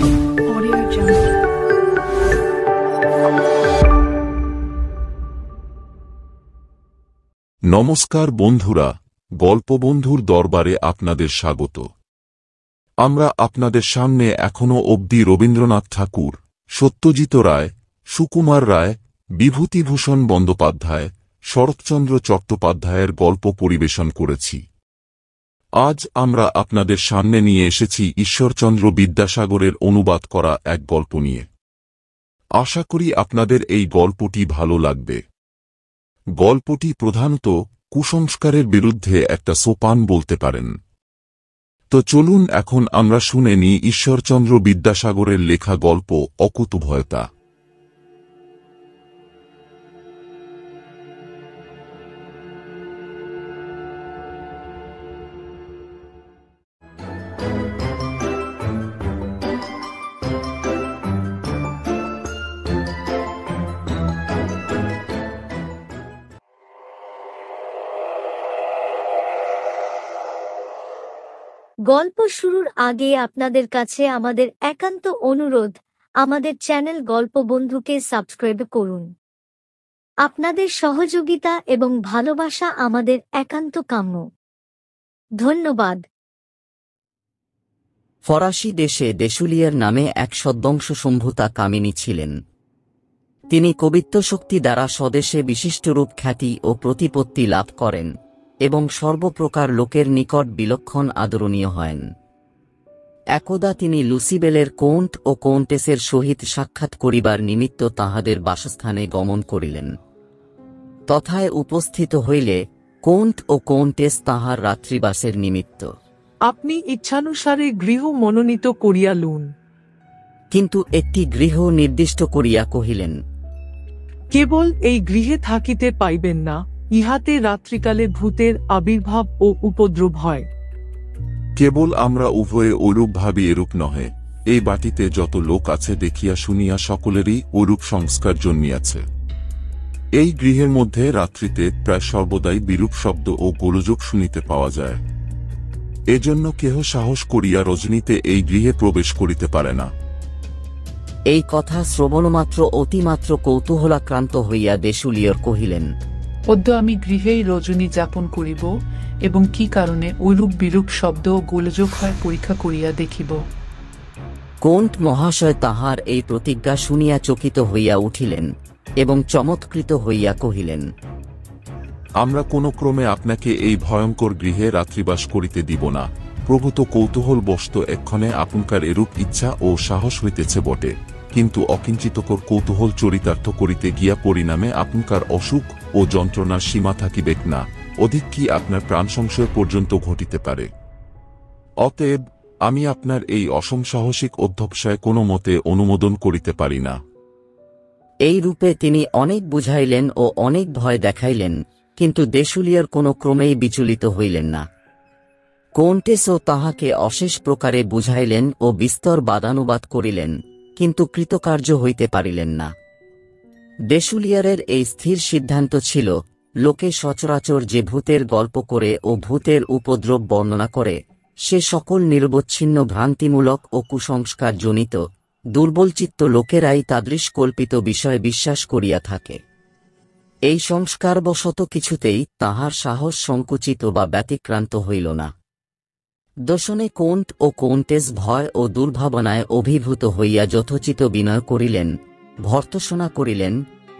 Audio Jungle. নমস্কার বন্ধুরা, গল্পবন্ধুর দরবারে আপনাদের স্বাগত। আমরা আপনাদের সামনে এখনো অবধি রবীন্দ্রনাথ ঠাকুর, সত্যজিৎ রায়, সুকুমার রায়, বিভূতিভূষণ বন্দ্যোপাধ্যায়, শরৎচন্দ্র চট্টোপাধ্যায়ের গল্প পরিবেশন করেছি। আজ আমরা আপনাদের সামনে নিয়ে এসেছি ঈশ্বরচন্দ্র বিদ্যাসাগরের অনুবাদ করা এক গল্প নিয়ে। আশা করি আপনাদের এই গল্পটি ভালো লাগবে। গল্পটি প্রধানত কুসংস্কারের বিরুদ্ধে একটা সোপান বলতে পারেন। তো চলুন এখন আমরা শুনে নিই ঈশ্বরচন্দ্র বিদ্যাসাগরের লেখা গল্প অকুতূহলতা। গল্প শুরুর আগে আপনাদের কাছে আমাদের একান্ত অনুরোধ, আমাদের চ্যানেল গল্পবন্ধুকে সাবস্ক্রাইব করুন। আপনাদের সহযোগিতা এবং ভালোবাসা আমাদের একান্ত কাম্য। ধন্যবাদ। ফরাসি দেশে দেশুলিয়ার নামে এক সদ্বংশসম্ভূতা কামিনী ছিলেন। তিনি কবিত্বশক্তি দ্বারা স্বদেশে বিশিষ্টরূপ খ্যাতি ও প্রতিপত্তি লাভ করেন এবং সর্বপ্রকার লোকের নিকট বিলক্ষণ আদরণীয় হয়েন। একদা তিনি লুসিবেলের কৌন্ট ও কৌন্টেসের সহিত সাক্ষাৎ করিবার নিমিত্ত তাহাদের বাসস্থানে গমন করিলেন। তথায় উপস্থিত হইলে কৌন্ট ও কৌন্টেস তাহার রাত্রিবাসের নিমিত্ত আপনি ইচ্ছানুসারে গৃহ মনোনীত করিয়া লুন। কিন্তু একটি গৃহ নির্দিষ্ট করিয়া কহিলেন, কেবল এই গৃহে থাকিতে পাইবেন না, ইহাতে রাত্রিকালে ভূতের আবির্ভাব ও উপদ্রব হয়। কেবল আমরা উভয়ে ঐরূপ ভাবি, এরূপ নহে। এই বাটিতে যত লোক আছে দেখিয়া শুনিয়া সকলেরই ঐরূপ সংস্কার জন্মিয়াছে। এই গৃহের মধ্যে রাত্রিতে প্রায় সর্বদাই বিরূপ শব্দ ও গোলযোগ শুনিতে পাওয়া যায়। এজন্য কেহ সাহস করিয়া রজনীতে এই গৃহে প্রবেশ করিতে পারে না। এই কথা শ্রবণমাত্র অতিমাত্র কৌতূহলাক্রান্ত হইয়া দেশুলিয়র কহিলেন, অদ্য আমি গৃহেই রজনী যাপন করিব এবং কি কারণে ঐরূপ বিরূপ শব্দ ও গোলযোগ হয় পরীক্ষা করিয়া দেখিব। কৌন্ট মহাশয় তাহার এই প্রতিজ্ঞা শুনিয়া চকিত হইয়া উঠিলেন এবং চমৎকৃত হইয়া কহিলেন, আমরা কোন ক্রমে আপনাকে এই ভয়ঙ্কর গৃহে রাত্রিবাস করিতে দিব না। প্রভূত কৌতূহলবশত এক্ষণে আপনকার এরূপ ইচ্ছা ও সাহস হইতেছে বটে, কিন্তু অকিঞ্চিতকর কৌতূহল চরিতার্থ করিতে গিয়া পরিণামে আপনকার অসুখ ও যন্ত্রণার সীমা থাকিবেক না, অধিক কি আপনার প্রাণ সংশয় পর্যন্ত ঘটিতে পারে। অতএব আমি আপনার এই অসমসাহসিক অধ্যবসায় কোনো মতে অনুমোদন করিতে পারি না। এই রূপে তিনি অনেক বুঝাইলেন ও অনেক ভয় দেখাইলেন, কিন্তু দেশুলিয়ার কোনো ক্রমেই বিচলিত হইলেন না। কৌন্টেসও তাহাকে অশেষ প্রকারে বুঝাইলেন ও বিস্তর বাদানুবাদ করিলেন, কিন্তু কৃতকার্য হইতে পারিলেন না। দেশুলিয়ারের এই স্থির সিদ্ধান্ত ছিল, লোকে সচরাচর যে ভূতের গল্প করে ও ভূতের উপদ্রব বর্ণনা করে, সে সকল নিরবচ্ছিন্ন ভ্রান্তিমূলক ও কুসংস্কার জনিত দুর্বলচিত্ত লোকেরাই তাদৃশ কল্পিত বিষয় বিশ্বাস করিয়া থাকে। এই সংস্কারবশত কিছুতেই তাহার সাহস সংকুচিত বা ব্যতিক্রান্ত হইল না। দর্শনে কৌন্ট ও কৌন্টেস ভয় ও দুর্ভাবনায় অভিভূত হইয়া যথোচিত বিনয় করিলেন, ভর্ৎসনা করিলেন,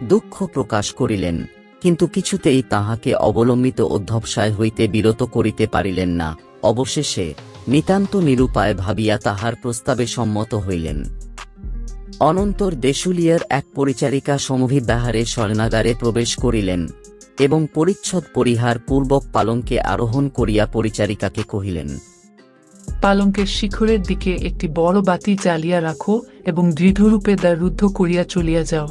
দুঃখ প্রকাশ করিলেন, কিন্তু কিছুতেই তাহাকে অবলম্বিত অধ্যবসায় হইতে বিরত করিতে পারিলেন না। অবশেষে নিতান্ত নিরুপায় ভাবিয়া তাহার প্রস্তাবে সম্মত হইলেন। অনন্তর দেশুলিয়ার এক পরিচারিকা সমভিব্যাহারে শয়নাগারে প্রবেশ করিলেন এবং পরিচ্ছদ পরিহার পূর্বক পালঙ্কে আরোহণ করিয়া পরিচারিকাকে কহিলেন, পালঙ্কের শিখরের দিকে একটি বড় বাতি জ্বালিয়া রাখো এবং দৃঢ়রূপে দ্বার রুদ্ধ করিয়া চলিয়া যাও।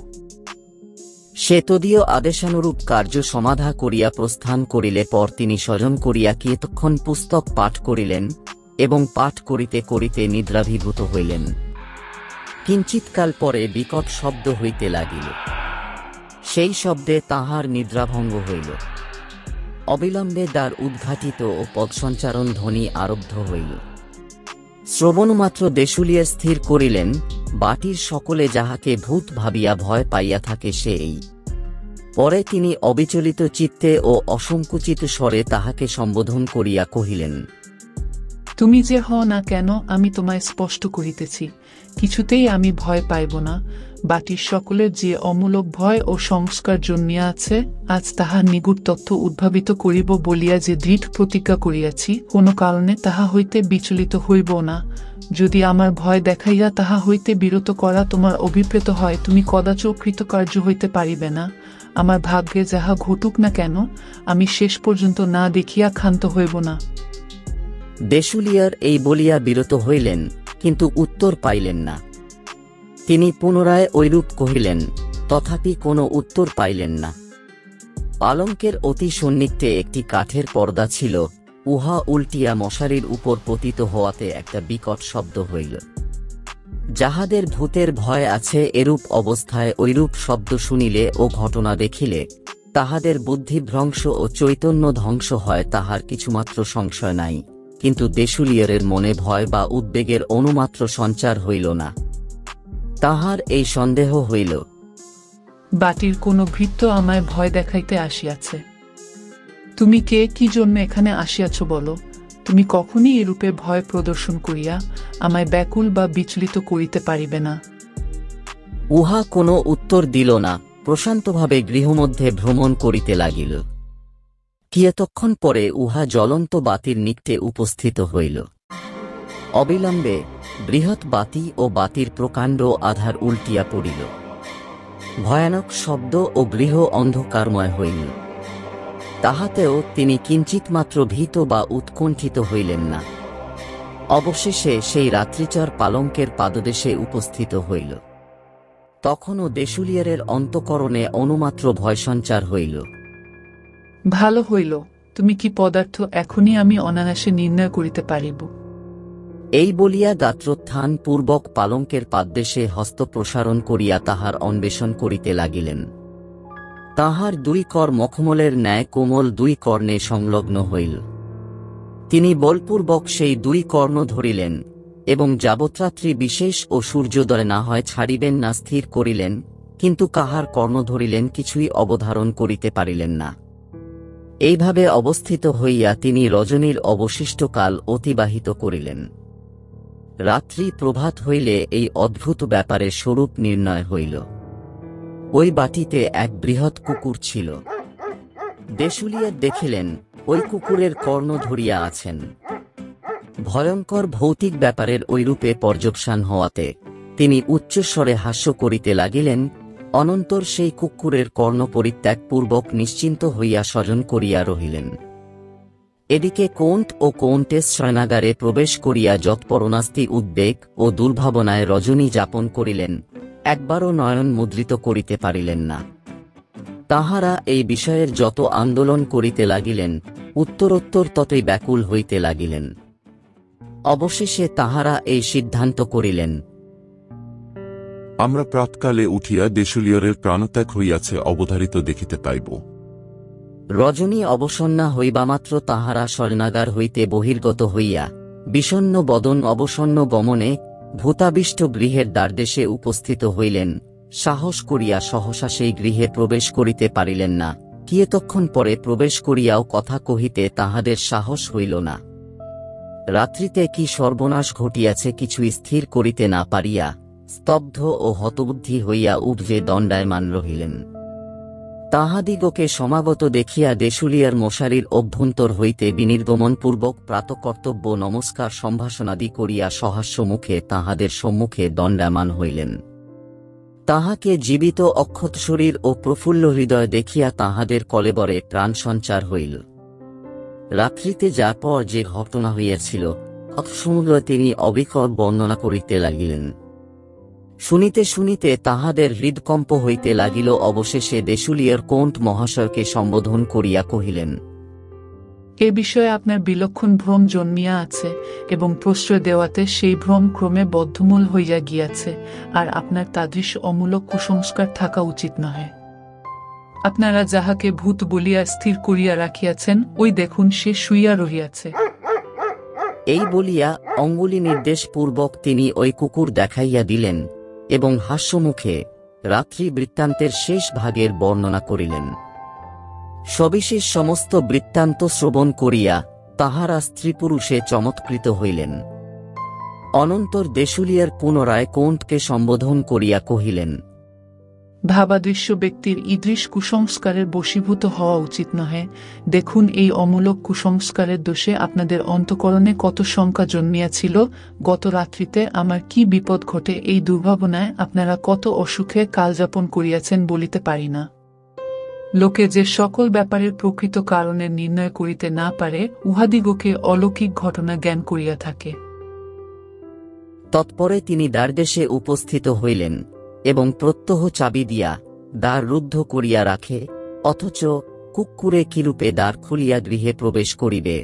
সে তদীয় আদেশানুরূপ কার্য সমাধা করিয়া প্রস্থান করিলে পর তিনি স্বজন করিয়া কিয়ৎক্ষণ পুস্তক পাঠ করিলেন এবং পাঠ করিতে করিতে নিদ্রাভিভূত হইলেন। কিঞ্চিৎকাল পরে বিকট শব্দ হইতে লাগিল। সেই শব্দে তাহার নিদ্রাভঙ্গ হইল। অবিলম্বে দ্বার উদ্ঘাটিত ও পদসঞ্চারণ ধ্বনি আরব্ধ হইল। শ্রবণমাত্র দেশুলিয়া স্থির করিলেন, বাটির সকলে যাহাকে ভূত ভাবিয়া ভয় পাইয়া থাকে সেই। পরে তিনি অবিচলিত চিত্তে ও অসংকুচিত স্বরে তাহাকে সম্বোধন করিয়া কহিলেন, তুমি যে হও না কেন, আমি তোমায় স্পষ্ট করিতেছি, কিছুতেই আমি ভয় পাইব না। বাটির সকলের যে অমূলক ভয় ও সংস্কার জন্মিয়া আছে, আজ তাহার নিগুড় তথ্য উদ্ভাবিত করিব বলিয়া যে দৃঢ় প্রতিজ্ঞা করিয়াছি, কোনো কারণে তাহা হইতে বিচলিত হইব না। যদি আমার ভয় দেখাইয়া তাহা হইতে বিরত করা তোমার অভিপ্রেত হয়, তুমি কদাচ কৃতকার্য হইতে পারিবে না। আমার ভাগ্যে যাহা ঘটুক না কেন, আমি শেষ পর্যন্ত না দেখিয়া ক্ষান্ত হইব না। দেশুলিয়ার এই বলিয়া বিরত হইলেন, কিন্তু উত্তর পাইলেন না। তিনি পুনরায় ঐরূপ কহিলেন, তথাপি কোনো উত্তর পাইলেন না। পালঙ্কের অতি সন্নিকটে একটি কাঠের পর্দা ছিল, উহা উল্টিয়া মশারির উপর পতিত হওয়াতে একটা বিকট শব্দ হইল। যাহাদের ভূতের ভয় আছে এরূপ অবস্থায় ঐরূপ শব্দ শুনিলে ও ঘটনা দেখিলে তাহাদের বুদ্ধিভ্রংশ ও চৈতন্য ধ্বংস হয়, তাহার কিছুমাত্র সংশয় নাই। কিন্তু দেশুলিয়ারের মনে ভয় বা উদ্বেগের অনুমাত্র সঞ্চার হইল না। তাহার এই সন্দেহ হইল, বাটির কোনো ভৃত্য আমায় ভয় দেখাইতে আসিয়াছে। তুমি কে, কি জন্য এখানে আসিয়াছ বলো। তুমি কখনই এরূপে ভয় প্রদর্শন করিয়া আমায় ব্যাকুল বা বিচলিত করিতে পারিবে না। উহা কোনো উত্তর দিল না, প্রশান্তভাবে গৃহমধ্যে ভ্রমণ করিতে লাগিল। কিয়তক্ষণ পরে উহা জ্বলন্ত বাতির নিকটে উপস্থিত হইল। অবিলম্বে বৃহৎ বাতি ও বাতির প্রকাণ্ড আধার উল্টিয়া পড়িল। ভয়ানক শব্দ ও গৃহ অন্ধকারময় হইল। তাহাতেও তিনি কিঞ্চিৎমাত্র ভীত বা উৎকণ্ঠিত হইলেন না। অবশেষে সেই রাত্রিচর পালঙ্কের পাদদেশে উপস্থিত হইল। তখনও দেশুলিয়ারের অন্তঃকরণে অনুমাত্র ভয় সঞ্চার হইল। ভালো হইল, তুমি কি পদার্থ এখনই আমি অনায়াসে নির্ণয় করিতে পারিব। এই বলিয়া গাত্রোত্থান পূর্বক পালঙ্কের পাদদেশে হস্ত প্রসারণ করিয়া তাহার অন্বেষণ করিতে লাগিলেন। তাহার দুই কর মখমলের ন্যায় কোমল দুই কর্ণে সংলগ্ন হইল। তিনি বলপূর্বক সেই দুই কর্ণ ধরিলেন এবং যাবৎরাত্রি বিশেষ ও সূর্যোদয় না হয় ছাড়িবেন না স্থির করিলেন, কিন্তু কাহার কর্ণ ধরিলেন কিছুই অবধারণ করিতে পারিলেন না। এইভাবে অবস্থিত হইয়া তিনি রজনীর অবশিষ্ট কাল অতিবাহিত করিলেন। রাত্রি প্রভাত হইলে এই অদ্ভুত ব্যাপারের স্বরূপ নির্ণয় হইল। ওই বাটিতে এক বৃহৎ কুকুর ছিল। দেশুলিয়ার দেখিলেন ওই কুকুরের কর্ণ ধরিয়া আছেন। ভয়ঙ্কর ভৌতিক ব্যাপারের ঐরূপে পর্যবসান হওয়াতে তিনি উচ্চস্বরে হাস্য করিতে লাগিলেন। অনন্তর সেই কুকুরের কর্ণ পরিত্যাগপূর্বক নিশ্চিন্ত হইয়া স্বজন করিয়া রহিলেন। এদিকে কৌন্ট ও কৌন্টেস শয়নাগারে প্রবেশ করিয়া যৎপরনাস্তি উদ্বেগ ও দুর্ভাবনায় রজনী যাপন করিলেন, একবারও নয়ন মুদ্রিত করিতে পারিলেন না। তাহারা এই বিষয়ের যত আন্দোলন করিতে লাগিলেন, উত্তরোত্তর ততই ব্যাকুল হইতে লাগিলেন। অবশেষে তাহারা এই সিদ্ধান্ত করিলেন, আমরা প্রাতকালে উঠিয়া দেশুলিয়রের প্রাণত্যাগ হইয়াছে অবধারিত দেখিতে পাইব। রজনী অবসন্না হইবামাত্র তাহারা শয়নাগার হইতে বহির্গত হইয়া বিষণ্ণ বদন অবসন্ন গমনে ভূতাবিষ্ট গৃহের দ্বারদেশে উপস্থিত হইলেন। সাহস করিয়া সহসা সেই গৃহে প্রবেশ করিতে পারিলেন না। কিয়তক্ষণ পরে প্রবেশ করিয়াও কথা কহিতে তাহাদের সাহস হইল না। রাত্রিতে কি সর্বনাশ ঘটিয়াছে কিছু স্থির করিতে না পারিয়া স্তব্ধ ও হতবুদ্ধি হইয়া উভয়ে দণ্ডায়মান রহিলেন। তাহাদিগকে সমাগত দেখিয়া দেশুলিয়ার মশারির অভ্যন্তর হইতে বিনির্গমনপূর্বক প্রাতকর্তব্য নমস্কার সম্ভাষণাদি করিয়া সহাস্য মুখে তাহাদের সম্মুখে দণ্ডায়মান হইলেন। তাহাকে জীবিত অক্ষত শরীর ও প্রফুল্ল হৃদয় দেখিয়া তাহাদের কলেবরে প্রাণ সঞ্চার হইল। রাত্রিতে যার পর যে ঘটনা হইয়াছিল তৎসমুদ্র তিনি অবিকল বর্ণনা করিতে লাগিলেন। শুনিতে শুনিতে তাহাদের হৃদকম্প হইতে লাগিল। অবশেষে দেশুলিয়ার কৌন্ট মহাশয়কে সম্বোধন করিয়া কহিলেন, এ বিষয়ে আপনার বিলক্ষণ ভ্রম জন্মিয়া আছে এবং প্রশ্রয় দেওয়াতে সেই ভ্রম ক্রমে বদ্ধমূল হইয়া গিয়াছে, আর আপনার তাদৃশ অমূলক কুসংস্কার থাকা উচিত নহে। আপনারা যাহাকে ভূত বলিয়া স্থির করিয়া রাখিয়াছেন, ওই দেখুন সে শুইয়া রহিয়াছে। এই বলিয়া অঙ্গুলি নির্দেশপূর্বক তিনি ওই কুকুর দেখাইয়া দিলেন এবং হাস্যমুখে রাত্রি বৃত্তান্তের শেষ ভাগের বর্ণনা করিলেন। সবিশেষ সমস্ত বৃত্তান্ত শ্রবণ করিয়া তাহারা স্ত্রীপুরুষে চমৎকৃত হইলেন। অনন্তর দেশুলিয়ার পুনরায় কোণ্ঠকে সম্বোধন করিয়া কহিলেন, ভাবাদৃশ্য ব্যক্তির ঈদৃশ কুসংস্কারের বশীভূত হওয়া উচিত নহে। দেখুন, এই অমূলক কুসংস্কারের দোষে আপনাদের অন্তঃকরণে কত শঙ্কা জন্মিয়াছিল। গত রাত্রিতে আমার কি বিপদ ঘটে, এই দুর্ভাবনায় আপনারা কত অসুখে কালযাপন করিয়াছেন বলিতে পারি না। লোকে যে সকল ব্যাপারের প্রকৃত কারণের নির্ণয় করিতে না পারে, উহাদিগকে অলৌকিক ঘটনা জ্ঞান করিয়া থাকে। তৎপরে তিনি দ্বারদেশে উপস্থিত হইলেন এবং প্রত্যহ চাবি দিয়া দ্বার রুদ্ধ করিয়া রাখে, অথচ কুক্কুরে কিরূপে দ্বার খুলিয়া গৃহে প্রবেশ করিবে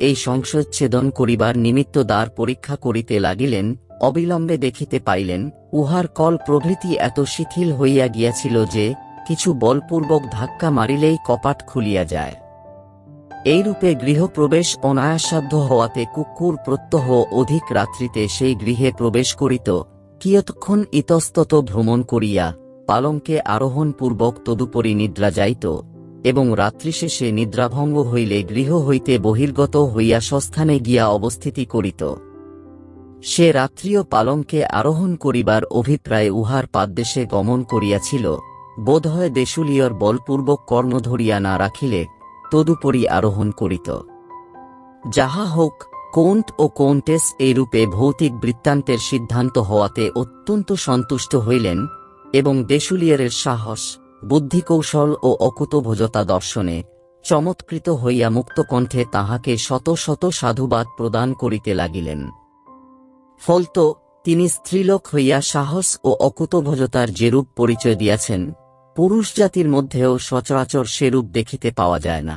এই সংশয়চ্ছেদন করিবার নিমিত্ত দ্বার পরীক্ষা করিতে লাগিলেন। অবিলম্বে দেখিতে পাইলেন উহার কল প্রভৃতি এত শিথিল হইয়া গিয়াছিল যে কিছু বলপূর্বক ধাক্কা মারিলেই কপাট খুলিয়া যায়। এইরূপে গৃহপ্রবেশ অনায়াসাধ্য হওয়াতে কুকুর প্রত্যহ অধিক রাত্রিতে সেই গৃহে প্রবেশ করিত, কিয়ৎক্ষণ ইতস্তত ভ্রমণ করিয়া পালঙ্কে আরোহণপূর্বক তদুপরি নিদ্রা যাইত এবং রাত্রিশেষে নিদ্রাভঙ্গ হইলে গৃহ হইতে বহির্গত হইয়া স্বস্থানে গিয়া অবস্থিতি করিত। সে রাত্রিও পালঙ্কে আরোহণ করিবার অভিপ্রায়ে উহার পাদদেশে গমন করিয়াছিল। বোধহয় দেশুলিয়র বলপূর্বক কর্ণ ধরিয়া না রাখিলে তদুপরি আরোহণ করিত। যাহা হোক, কোণ্ঠ ও কোণ্টেস এইরূপে ভৌতিক বৃত্তান্তের সিদ্ধান্ত হওয়াতে অত্যন্ত সন্তুষ্ট হইলেন এবং দেশুলিয়ারের সাহস, বুদ্ধিকৌশল ও অকুতভোজতা দর্শনে চমৎকৃত হইয়া মুক্তকণ্ঠে তাহাকে শত শত সাধুবাদ প্রদান করিতে লাগিলেন। ফলত তিনি স্ত্রীলোক হইয়া সাহস ও অকুতভোজতার যেরূপ পরিচয় দিয়াছেন, পুরুষ জাতির মধ্যেও সচরাচর সেরূপ দেখিতে পাওয়া যায় না।